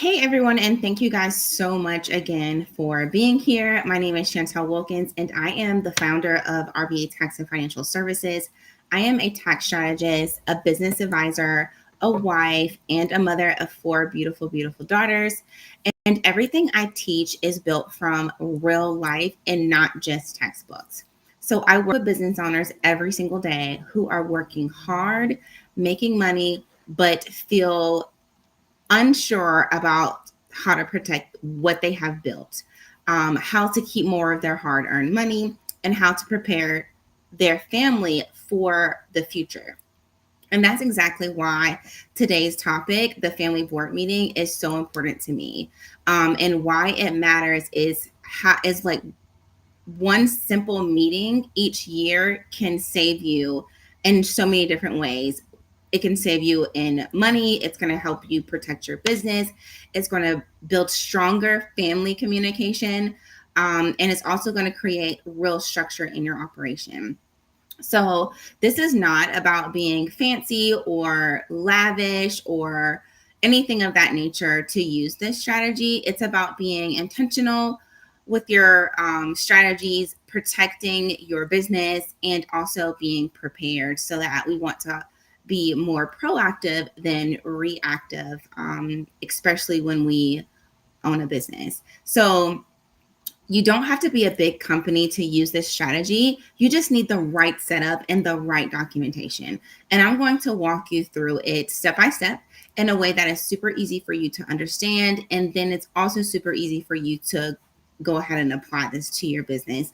Hey everyone, and thank you guys so much again for being here. My name is Chantel Wilkins, and I am the founder of RBA Tax and Financial Services. I am a tax strategist, a business advisor, a wife, and a mother of four beautiful, beautiful daughters. And everything I teach is built from real life and not just textbooks. So I work with business owners every single day who are working hard, making money, but feel unsure about how to protect what they have built, how to keep more of their hard earned money, and how to prepare their family for the future. And that's exactly why today's topic, the family board meeting, is so important to me. And why it matters is like one simple meeting each year can save you in so many different ways. It can save you in money. It's going to help you protect your business. It's going to build stronger family communication. And it's also going to create real structure in your operation. So, this is not about being fancy or lavish or anything of that nature to use this strategy. It's about being intentional with your strategies, protecting your business, and also being prepared so that we want to be more proactive than reactive, especially when we own a business. So, you don't have to be a big company to use this strategy. You just need the right setup and the right documentation. And I'm going to walk you through it step by step in a way that is super easy for you to understand. And then it's also super easy for you to go ahead and apply this to your business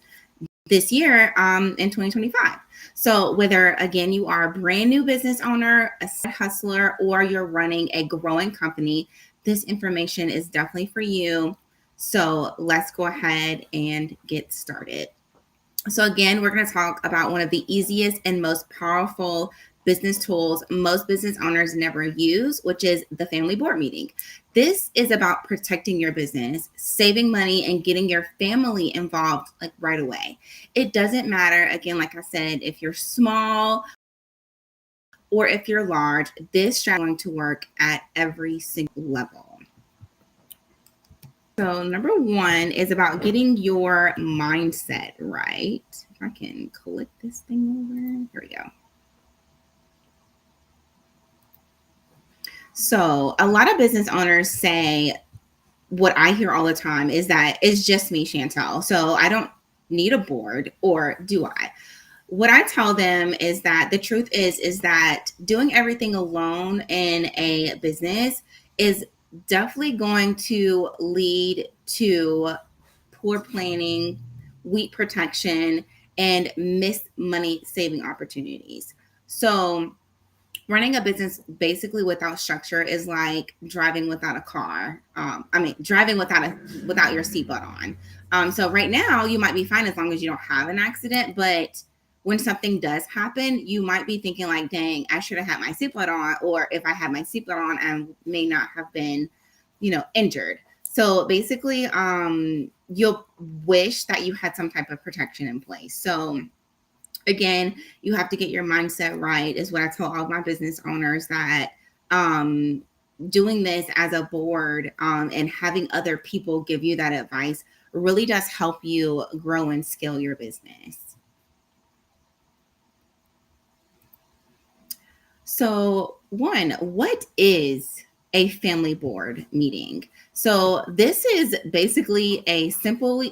this year in 2025. So whether, again, you are a brand new business owner, a side hustler, or you're running a growing company, this information is definitely for you. So let's go ahead and get started. So again, we're going to talk about one of the easiest and most powerful business tools most business owners never use, which is the family board meeting. This is about protecting your business, saving money, and getting your family involved like right away. It doesn't matter, again, like I said, if you're small or if you're large, this strategy is going to work at every single level. So number one is about getting your mindset right. If I can click this thing over, here we go. So a lot of business owners say, what I hear all the time is that it's just me, Chantel. So I don't need a board, or do I? What I tell them is that the truth is that doing everything alone in a business is definitely going to lead to poor planning, weak protection, and missed money saving opportunities. So running a business basically without structure is like driving without a car. Driving without your seatbelt on. So right now you might be fine as long as you don't have an accident, but when something does happen, you might be thinking like, dang, I should have had my seatbelt on, or if I had my seatbelt on, I may not have been, injured. So basically, you'll wish that you had some type of protection in place. So again, you have to get your mindset right, is what I tell all of my business owners, that doing this as a board and having other people give you that advice really does help you grow and scale your business. So one, what is a family board meeting? So this is basically a simple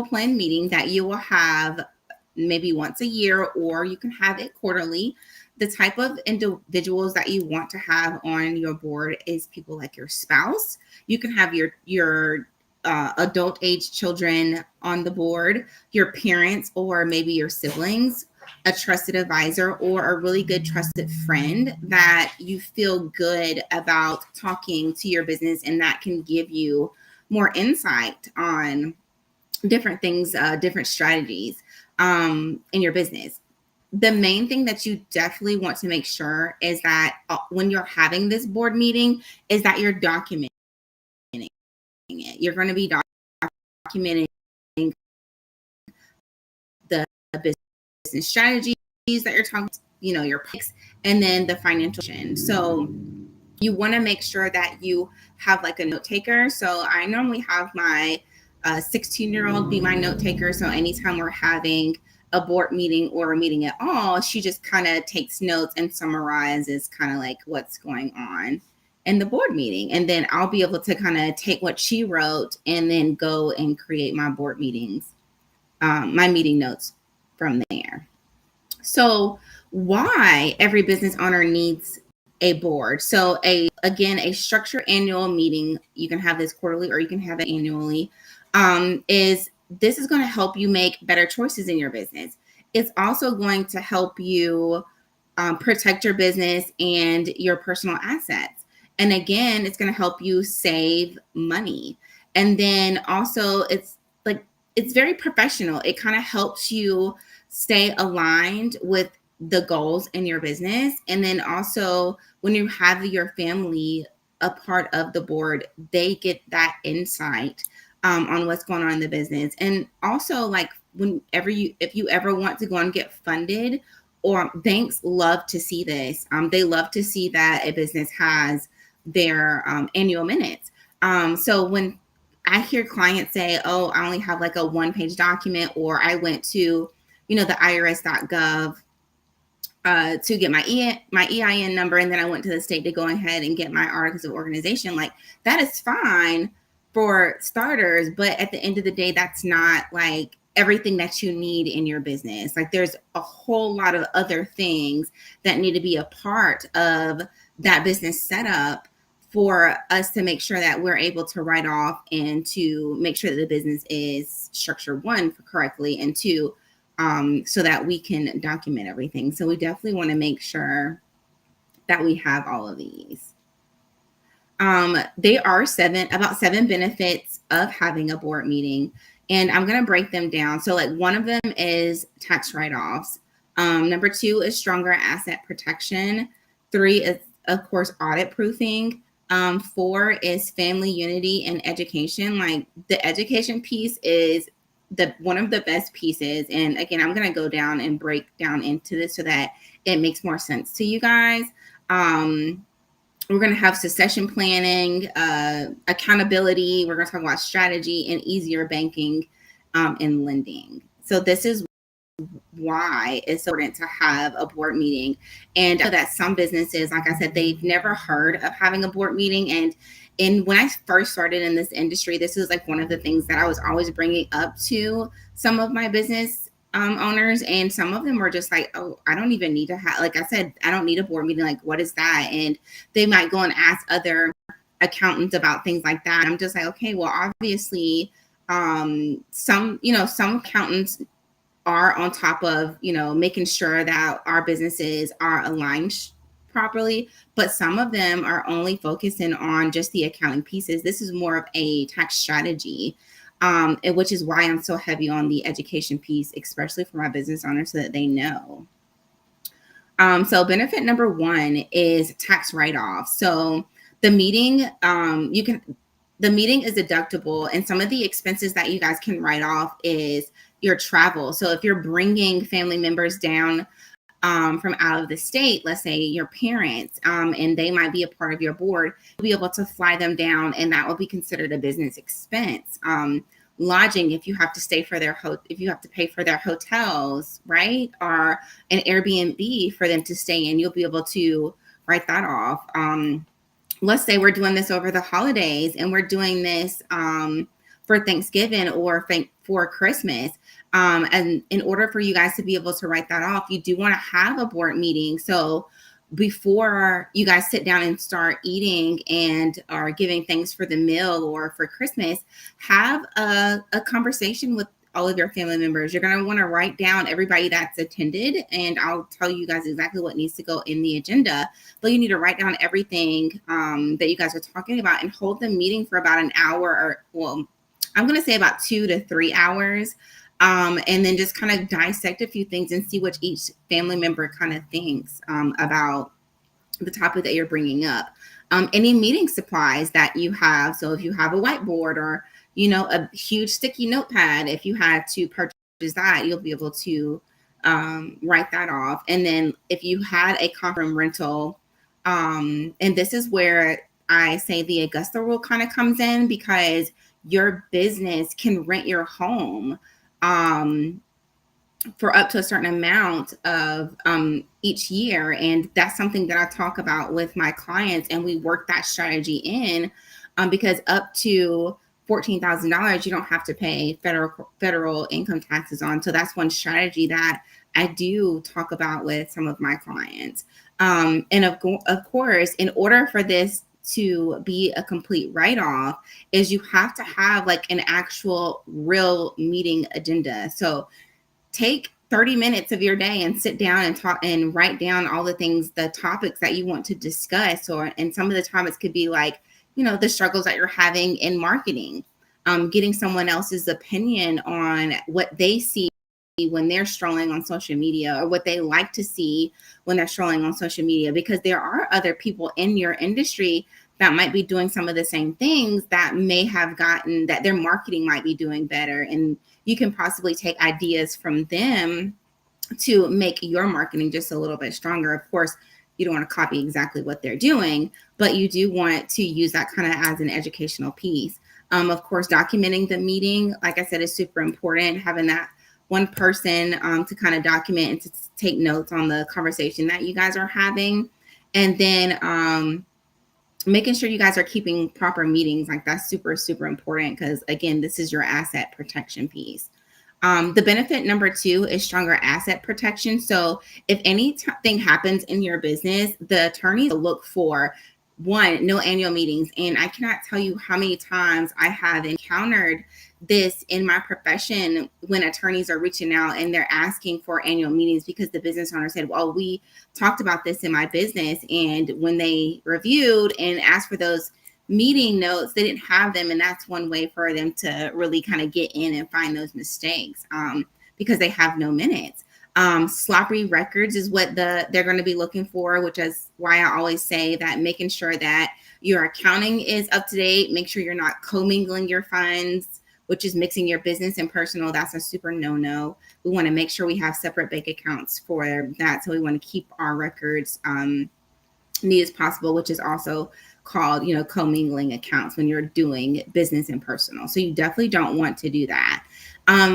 planned meeting that you will have maybe once a year, or you can have it quarterly. The type of individuals that you want to have on your board is people like your spouse. You can have your adult age children on the board, your parents, or maybe your siblings, a trusted advisor, or a really good trusted friend that you feel good about talking to your business, and that can give you more insight on different things, different strategies in your business. The main thing that you definitely want to make sure is that when you're having this board meeting, is that you're documenting it. You're going to be documenting the business strategies that you're talking, your picks, and then the financial. So you want to make sure that you have like a note taker. So I normally have my 16-year-old be my note taker. So anytime we're having a board meeting or a meeting at all, she just kind of takes notes and summarizes kind of like what's going on in the board meeting. And then I'll be able to kind of take what she wrote and then go and create my board meetings, my meeting notes from there. So why every business owner needs a board. So a structured annual meeting, you can have this quarterly or you can have it annually, this is going to help you make better choices in your business. It's also going to help you protect your business and your personal assets. And again, it's going to help you save money. And then also it's very professional. It kind of helps you stay aligned with the goals in your business. And then also when you have your family a part of the board, they get that insight on what's going on in the business. And also like if you ever want to go and get funded, or banks love to see this. They love to see that a business has their annual minutes. So when I hear clients say, oh, I only have like a 1-page document, or I went to, the irs.gov to get my EIN number, and then I went to the state to go ahead and get my articles of organization. Like that is fine for starters, but at the end of the day, that's not like everything that you need in your business. Like there's a whole lot of other things that need to be a part of that business setup for us to make sure that we're able to write off and to make sure that the business is structured, one, correctly, and two, so that we can document everything. So we definitely want to make sure that we have all of these. There are about 7 benefits of having a board meeting, and I'm going to break them down. So like one of them is tax write-offs. Number 2 is stronger asset protection. 3 is, of course, audit proofing. 4 is family unity and education. Like the education piece is one of the best pieces. And again, I'm going to go down and break down into this so that it makes more sense to you guys. We're going to have succession planning, accountability. We're going to talk about strategy and easier banking and lending. So this is why it's so important to have a board meeting. And I know that some businesses, like I said, they've never heard of having a board meeting. And when I first started in this industry, this was like one of the things that I was always bringing up to some of my business owners, and some of them were just like, oh, I don't even need to have, like I said, I don't need a board meeting. Like, what is that? And they might go and ask other accountants about things like that. I'm just like, okay, well, obviously, some accountants are on top of, making sure that our businesses are aligned properly, but some of them are only focusing on just the accounting pieces. This is more of a tax strategy, which is why I'm so heavy on the education piece, especially for my business owners, so that they know. So benefit number 1 is tax write-off. So the meeting, the meeting is deductible, and some of the expenses that you guys can write off is your travel. So if you're bringing family members down from out of the state, let's say your parents, and they might be a part of your board, you'll be able to fly them down, and that will be considered a business expense. Lodging, if you have to stay for if you have to pay for their hotels, right? Or an Airbnb for them to stay in, you'll be able to write that off. Let's say we're doing this over the holidays, and we're doing this for Thanksgiving or for Christmas. And in order for you guys to be able to write that off, you do want to have a board meeting. So before you guys sit down and start eating and are giving thanks for the meal or for Christmas, have a conversation with all of your family members. You're going to want to write down everybody that's attended, and I'll tell you guys exactly what needs to go in the agenda, but you need to write down everything that you guys are talking about and hold the meeting for about an hour, or, well, I'm going to say about 2 to 3 hours. And then just kind of dissect a few things and see what each family member kind of thinks about the topic that you're bringing up. Any meeting supplies that you have. So if you have a whiteboard or, a huge sticky notepad, if you had to purchase that, you'll be able to write that off. And then if you had a conference rental, And this is where I say the Augusta rule kind of comes in, because your business can rent your home um, for up to a certain amount of each year. And that's something that I talk about with my clients, and we work that strategy in, because up to $14,000, you don't have to pay federal income taxes on. So that's one strategy that I do talk about with some of my clients. And of course, in order for this to be a complete write-off, is you have to have like an actual real meeting agenda. So take 30 minutes of your day and sit down and talk and write down all the things, the topics that you want to discuss. And some of the topics could be like, the struggles that you're having in marketing, getting someone else's opinion on what they see when they're strolling on social media, or what they like to see when they're strolling on social media, because there are other people in your industry that might be doing some of the same things, that may have gotten that their marketing might be doing better. And you can possibly take ideas from them to make your marketing just a little bit stronger. Of course, you don't want to copy exactly what they're doing, but you do want to use that kind of as an educational piece. Of course, documenting the meeting, like I said, is super important. Having that one person to kind of document and to take notes on the conversation that you guys are having. And then making sure you guys are keeping proper meetings, like that's super, super important, because again, this is your asset protection piece. The benefit number 2 is stronger asset protection. So if anything happens in your business, the attorneys look for, one, no annual meetings. And I cannot tell you how many times I have encountered this in my profession, when attorneys are reaching out and they're asking for annual meetings, because the business owner said, well, we talked about this in my business. And when they reviewed and asked for those meeting notes, they didn't have them. And that's one way for them to really kind of get in and find those mistakes, because they have no minutes. Sloppy records is what they're going to be looking for, which is why I always say that making sure that your accounting is up to date, make sure you're not commingling your funds, which is mixing your business and personal. That's a super no-no. We want to make sure we have separate bank accounts for that. So we want to keep our records neat as possible, which is also called, commingling accounts when you're doing business and personal. So you definitely don't want to do that.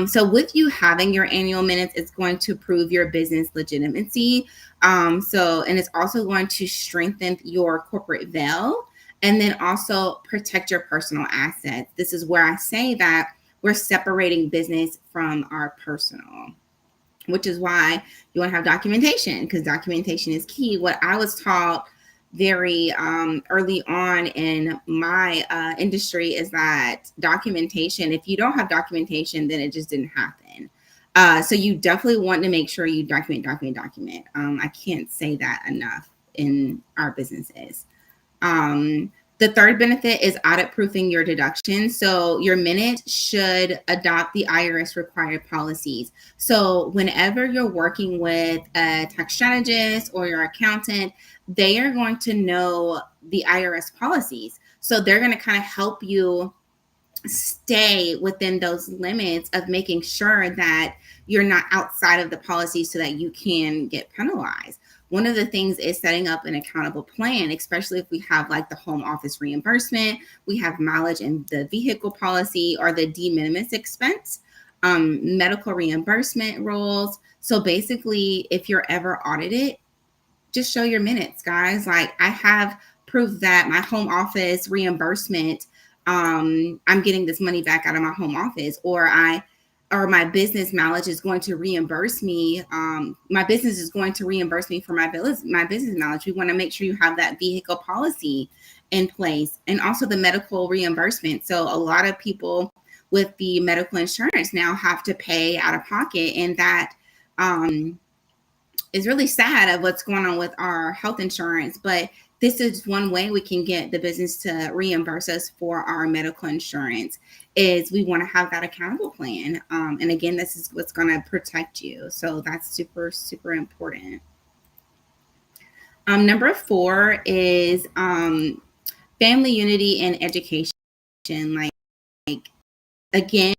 So with you having your annual minutes, it's going to prove your business legitimacy. And it's also going to strengthen your corporate veil, and then also protect your personal assets. This is where I say that we're separating business from our personal, which is why you want to have documentation, because documentation is key. What I was taught very early on in my industry is that documentation, if you don't have documentation, then it just didn't happen. So you definitely want to make sure you document. I can't say that enough in our businesses. The third benefit is audit proofing your deductions. So your minutes should adopt the IRS required policies. So whenever you're working with a tax strategist or your accountant, they are going to know the IRS policies. So they're going to kind of help you stay within those limits of making sure that you're not outside of the policy so that you can get penalized. One of the things is setting up an accountable plan, especially if we have like the home office reimbursement, we have mileage and the vehicle policy, or the de minimis expense, medical reimbursement rules. So basically, if you're ever audited, just show your minutes, guys. Like, I have proof that my home office reimbursement, I'm getting this money back out of my home office, or my business mileage is going to reimburse me. My business is going to reimburse me for my business mileage. We want to make sure you have that vehicle policy in place, and also the medical reimbursement. So a lot of people with the medical insurance now have to pay out of pocket, and that is really sad of what's going on with our health insurance. But this is one way we can get the business to reimburse us for our medical insurance, is we want to have that accountable plan. And again, this is what's going to protect you. So that's super, super important. Number 4 is family unity and education. Like again,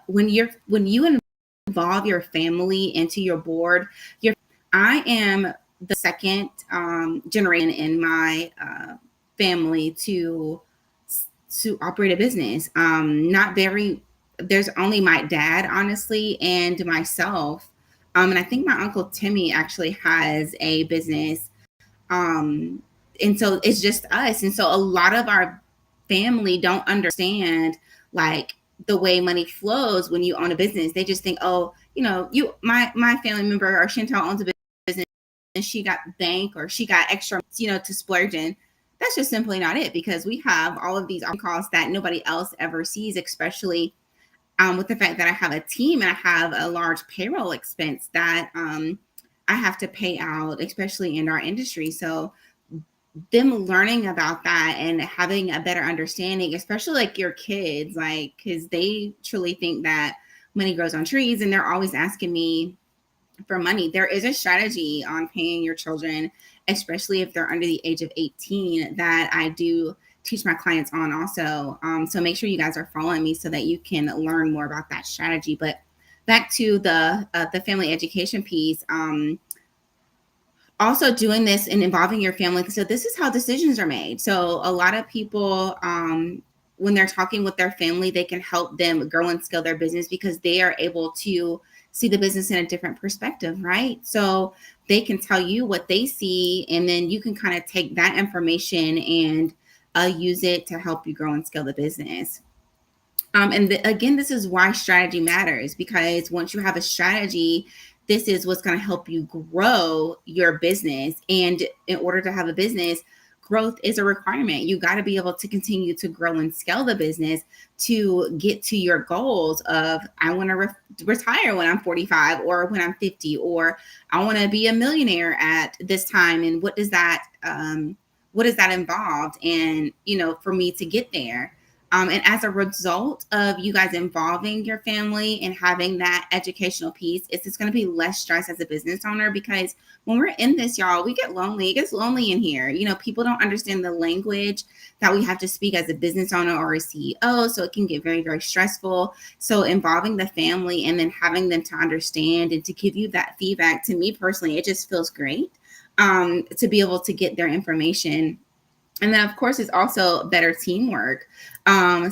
when you involve your family into your board, I am the second generation in my family to operate a business. Not very. There's only my dad, honestly, and myself. And I think my uncle Timmy actually has a business. Um, and so it's just us. And so a lot of our family don't understand like the way money flows when you own a business. They just think, oh, my family member or Chantel owns a business and she got bank or she got extra, to splurge in. That's just simply not it, because we have all of these costs that nobody else ever sees, especially with the fact that I have a team and I have a large payroll expense that I have to pay out, especially in our industry. So them learning about that and having a better understanding, especially like your kids, like, because they truly think that money grows on trees and they're always asking me for money. There is a strategy on paying your children, especially if they're under the age of 18, that I do teach my clients on also. So make sure you guys are following me so that you can learn more about that strategy. But back to the family education piece. Also doing this and involving your family. So this is how decisions are made. So a lot of people, when they're talking with their family, they can help them grow and scale their business because they are able to see the business in a different perspective, right? So they can tell you what they see, and then you can kind of take that information and use it to help you grow and scale the business. Again, this is why strategy matters, because once you have a strategy, this is what's going to help you grow your business. And in order to have a business, growth is a requirement. You got to be able to continue to grow and scale the business to get to your goals of, I want to retire when I'm 45 or when I'm 50, or I want to be a millionaire at this time. And what does that involve? And, for me to get there. And as a result of you guys involving your family and having that educational piece, it's just going to be less stress as a business owner, because when we're in this, y'all, we get lonely. It gets lonely in here. People don't understand the language that we have to speak as a business owner or a CEO. So it can get very, very stressful. So involving the family and then having them to understand and to give you that feedback, to me personally, it just feels great to be able to get their information. And then, of course, it's also better teamwork.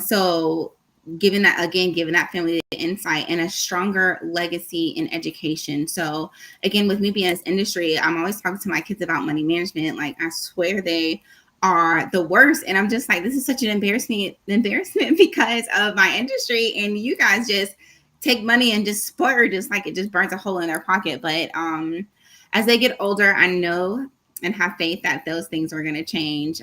So giving that family the insight and a stronger legacy in education. So again, with me being in this industry, I'm always talking to my kids about money management. Like, I swear they are the worst. And I'm just like, this is such an embarrassment because of my industry. And you guys just take money and just splurge, just like it just burns a hole in their pocket. But as they get older, I know and have faith that those things are going to change.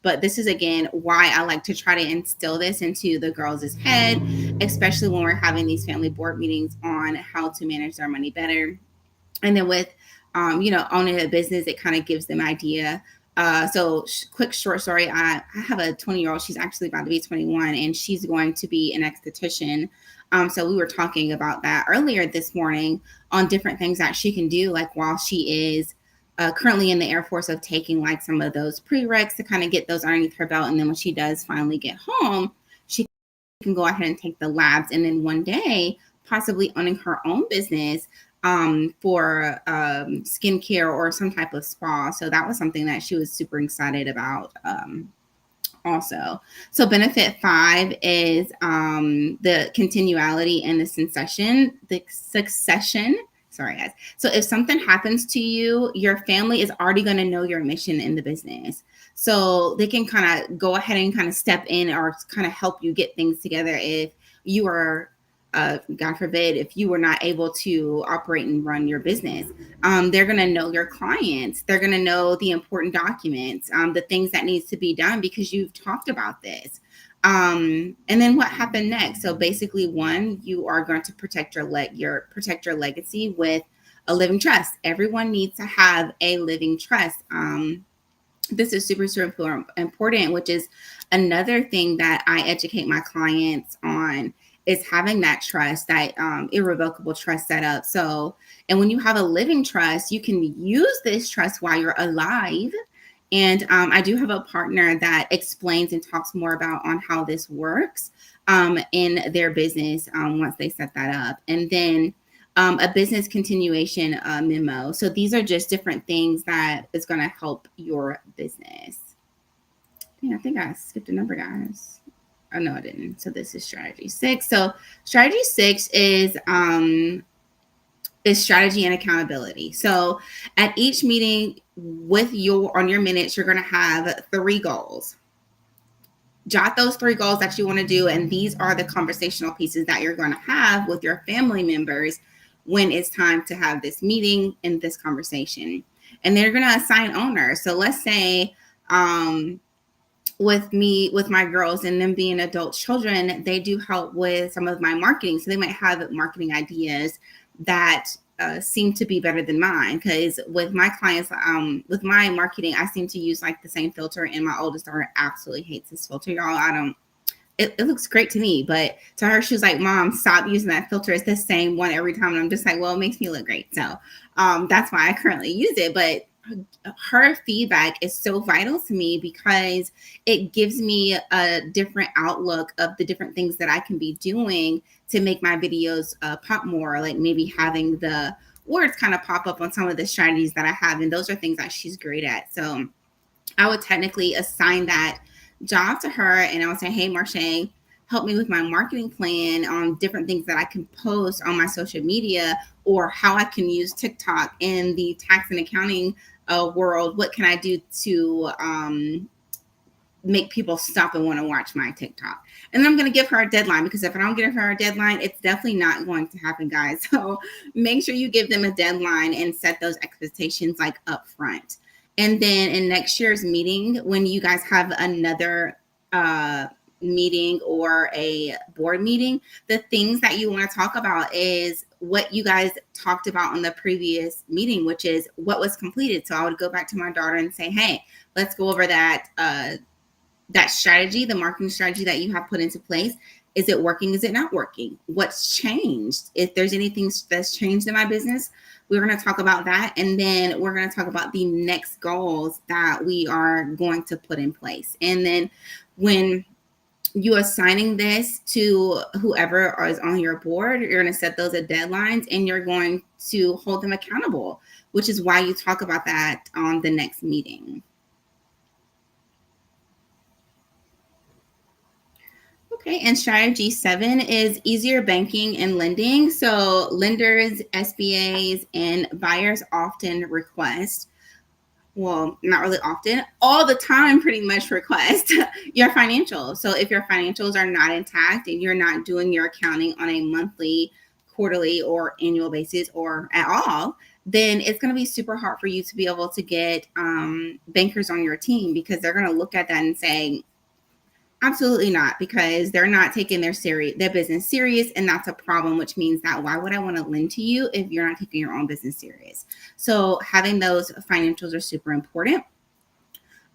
But this is, again, why I like to try to instill this into the girls' head, especially when we're having these family board meetings on how to manage their money better. And then with, owning a business, it kind of gives them idea. Quick short story. I have a 20-year-old. She's actually about to be 21, and she's going to be an esthetician. So we were talking about that earlier this morning on different things that she can do, like while she is currently in the Air Force, of taking like some of those prereqs to kind of get those underneath her belt. And then when she does finally get home, she can go ahead and take the labs. And then one day, possibly owning her own business for skincare or some type of spa. So that was something that she was super excited about. Also. So benefit 5 is the continuality and the succession. Sorry, guys. So if something happens to you, your family is already going to know your mission in the business. So they can kind of go ahead and kind of step in or kind of help you get things together if you are, God forbid, if you were not able to operate and run your business. They're going to know your clients. They're going to know the important documents, the things that needs to be done because you've talked about this. And then what happened next? So basically, one, you are going to protect your legacy with a living trust. Everyone needs to have a living trust. This is super, super important, which is another thing that I educate my clients on, is having that trust, that irrevocable trust set up. So, and when you have a living trust, you can use this trust while you're alive. And I do have a partner that explains and talks more about on how this works in their business once they set that up. And then a business continuation memo. So these are just different things that is going to help your business. Yeah, I think I skipped a number, guys. Oh, no, I didn't. So this is strategy 6. So strategy 6 is strategy and accountability. So at each meeting on your minutes, you're going to have 3 goals. Jot those 3 goals that you want to do, and these are the conversational pieces that you're going to have with your family members when it's time to have this meeting and this conversation. And they're going to assign owners. So let's say with my girls and them being adult children, they do help with some of my marketing. So they might have marketing ideas that seem to be better than mine, because with my clients, with my marketing, I seem to use like the same filter, and my oldest daughter absolutely hates this filter, y'all. It looks great to me, but to her, she was like, Mom, stop using that filter. It's the same one every time. And I'm just like, well, it makes me look great. So that's why I currently use it. But her feedback is so vital to me, because it gives me a different outlook of the different things that I can be doing to make my videos pop more, like maybe having the words kind of pop up on some of the strategies that I have. And those are things that she's great at. So I would technically assign that job to her, and I would say, hey, Marche, help me with my marketing plan on different things that I can post on my social media, or how I can use TikTok in the tax and accounting world. What can I do to make people stop and want to watch my TikTok? And then I'm going to give her a deadline, because if I don't give her a deadline, it's definitely not going to happen, guys. So make sure you give them a deadline and set those expectations like up front. And then in next year's meeting, when you guys have another meeting or a board meeting, the things that you want to talk about is what you guys talked about on the previous meeting, which is what was completed. So I would go back to my daughter and say, hey, let's go over that strategy, the marketing strategy that you have put into place. Is it working? Is it not working? What's changed? If there's anything that's changed in my business, we're going to talk about that. And then we're going to talk about the next goals that we are going to put in place. And then when you assigning this to whoever is on your board, you're going to set those at deadlines, and you're going to hold them accountable, which is why you talk about that on the next meeting. Okay, and strategy 7 is easier banking and lending. So lenders, SBAs, and buyers often request, well, not really often, all the time pretty much request your financials. So if your financials are not intact and you're not doing your accounting on a monthly, quarterly, or annual basis, or at all, then it's going to be super hard for you to be able to get bankers on your team, because they're going to look at that and say, absolutely not, because they're not taking their business serious, and that's a problem, which means that why would I want to lend to you if you're not taking your own business serious? So having those financials are super important.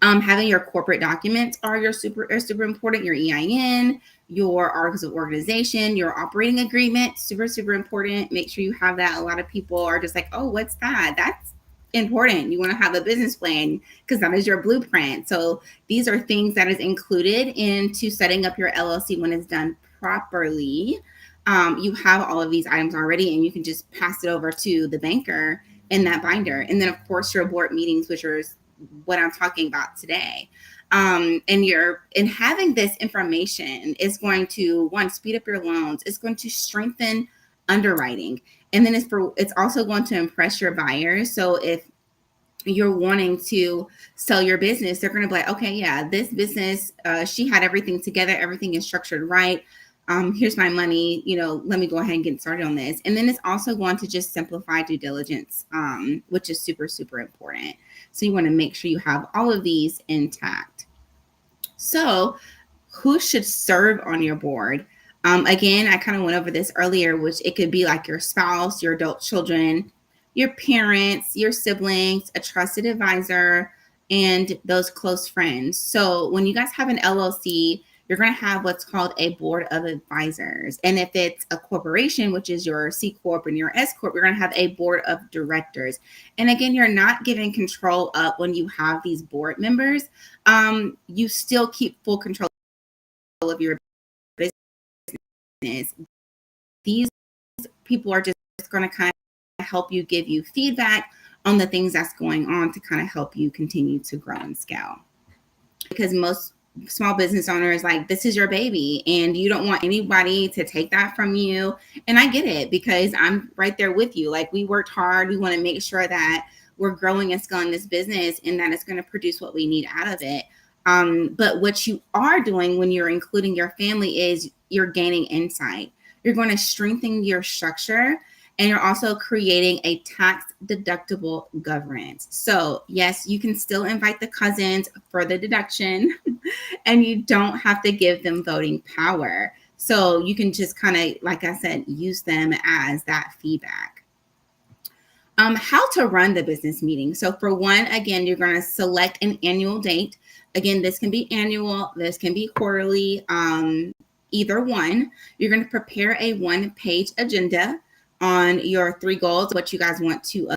Having your corporate documents are super important. Your EIN, your articles of organization, your operating agreement, super important. Make sure you have that. A lot of people are just like, oh, what's that? That's important. You want to have a business plan, because that is your blueprint. So these are things that is included into setting up your LLC when it's done properly. You have all of these items already, and you can just pass it over to the banker in that binder. And then, of course, your board meetings, which are what I'm talking about today. And having this information is going to, one, speed up your loans. It's going to strengthen underwriting. And then it's also going to impress your buyers. So if you're wanting to sell your business, they're going to be like, okay, yeah, this business, she had everything together. Everything is structured right. Here's my money, let me go ahead and get started on this. And then it's also going to just simplify due diligence, which is super, super important. So you want to make sure you have all of these intact. So who should serve on your board? Again, I kind of went over this earlier, which it could be like your spouse, your adult children, your parents, your siblings, a trusted advisor, and those close friends. So when you guys have an LLC, you're going to have what's called a board of advisors. And if it's a corporation, which is your C Corp and your S Corp, you're going to have a board of directors. And again, you're not giving control up when you have these board members. You still keep full control of your business. These people are just it's going to kind of help you give you feedback on the things that's going on to kind of help you continue to grow and scale. Because most small business owners, like, this is your baby and you don't want anybody to take that from you. And I get it, because I'm right there with you. Like, we worked hard. We want to make sure that we're growing and scaling this business and that it's going to produce what we need out of it. But what you are doing when you're including your family is you're gaining insight. You're going to strengthen your structure, and you're also creating a tax deductible governance. So yes, you can still invite the cousins for the deduction and you don't have to give them voting power. So you can just kind of, like I said, use them as that feedback. How to run the business meeting. So for one, again, you're going to select an annual date. Again, this can be annual, this can be quarterly, either one. You're going to prepare a one-page agenda on your 3 goals, what you guys want to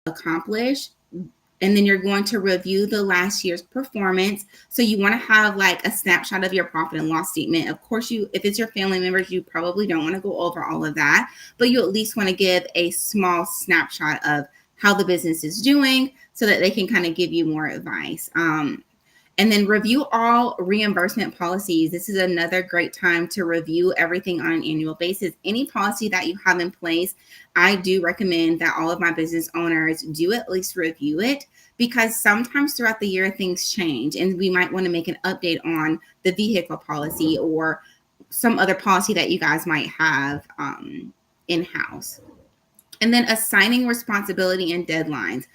accomplish. And then you're going to review the last year's performance. So you want to have like a snapshot of your profit and loss statement. Of course, if it's your family members, you probably don't want to go over all of that, but you at least want to give a small snapshot of how the business is doing so that they can kind of give you more advice. And then review all reimbursement policies. This is another great time to review everything on an annual basis. Any policy that you have in place, I do recommend that all of my business owners do at least review it, because sometimes throughout the year things change and we might want to make an update on the vehicle policy or some other policy that you guys might have in-house. And then assigning responsibility and deadlines.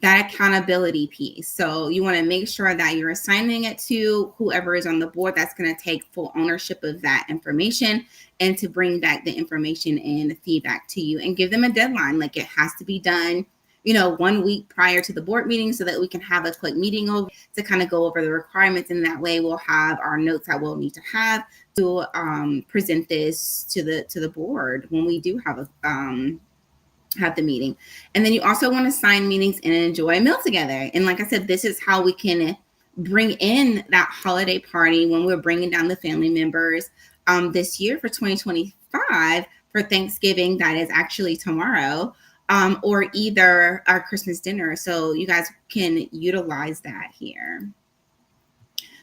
That accountability piece. So you want to make sure that you're assigning it to whoever is on the board that's going to take full ownership of that information and to bring back the information and the feedback to you, and give them a deadline. Like, it has to be done, 1 week prior to the board meeting so that we can have a quick meeting over to kind of go over the requirements. And that way we'll have our notes that we'll need to have to present this to the board when we do have the meeting. And then you also want to sign meetings and enjoy a meal together. And like I said, this is how we can bring in that holiday party when we're bringing down the family members this year for 2025 for Thanksgiving. That is actually tomorrow, or either our Christmas dinner. So you guys can utilize that here.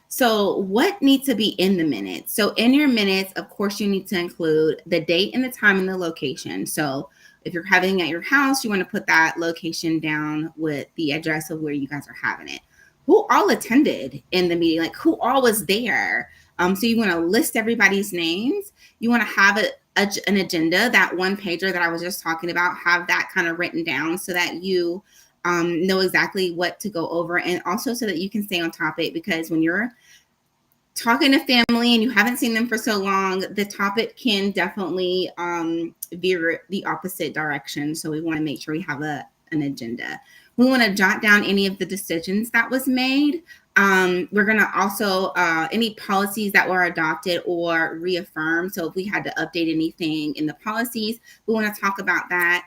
So what needs to be in the minutes? So in your minutes, of course, you need to include the date and the time and the location. So if you're having it at your house, you want to put that location down with the address of where you guys are having it. Who all attended in the meeting? Like, who all was there? So you want to list everybody's names. You want to have an agenda, that one pager that I was just talking about, have that kind of written down so that you know exactly what to go over, and also so that you can stay on topic, because when you're talking to family and you haven't seen them for so long, the topic can definitely veer the opposite direction. So we want to make sure we have an agenda. We want to jot down any of the decisions that was made. We're going to also, any policies that were adopted or reaffirmed. So if we had to update anything in the policies, we want to talk about that.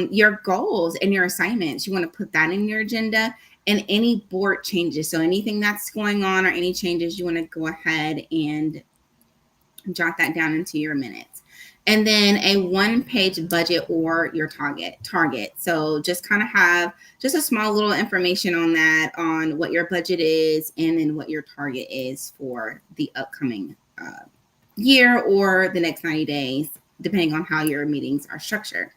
Your goals and your assignments, you want to put that in your agenda. And any board changes. So anything that's going on or any changes, you want to go ahead and jot that down into your minutes. And then a one-page budget or your target. So just kind of have just a small little information on that, on what your budget is and then what your target is for the upcoming year or the next 90 days, depending on how your meetings are structured.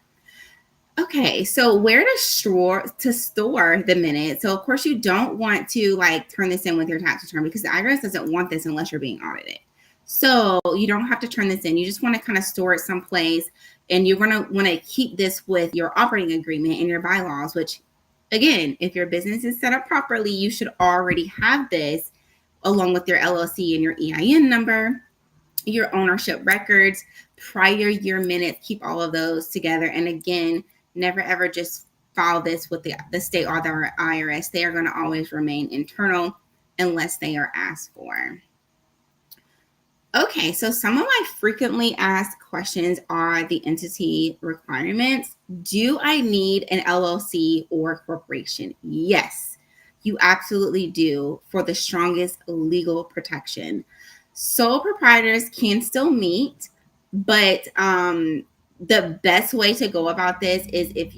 Okay, so where to store the minutes. So of course you don't want to turn this in with your tax return, because the IRS doesn't want this unless you're being audited. So you don't have to turn this in. You just want to kind of store it someplace, and you're going to want to keep this with your operating agreement and your bylaws, which, again, if your business is set up properly, you should already have this along with your LLC and your EIN number, your ownership records, prior year minutes. Keep all of those together. And again, never ever just file this with the state or the IRS. They are going to always remain internal unless they are asked for. Okay, so some of my frequently asked questions are the entity requirements. Do I need an LLC or corporation? Yes, you absolutely do, for the strongest legal protection. Sole proprietors can still meet, but the best way to go about this is if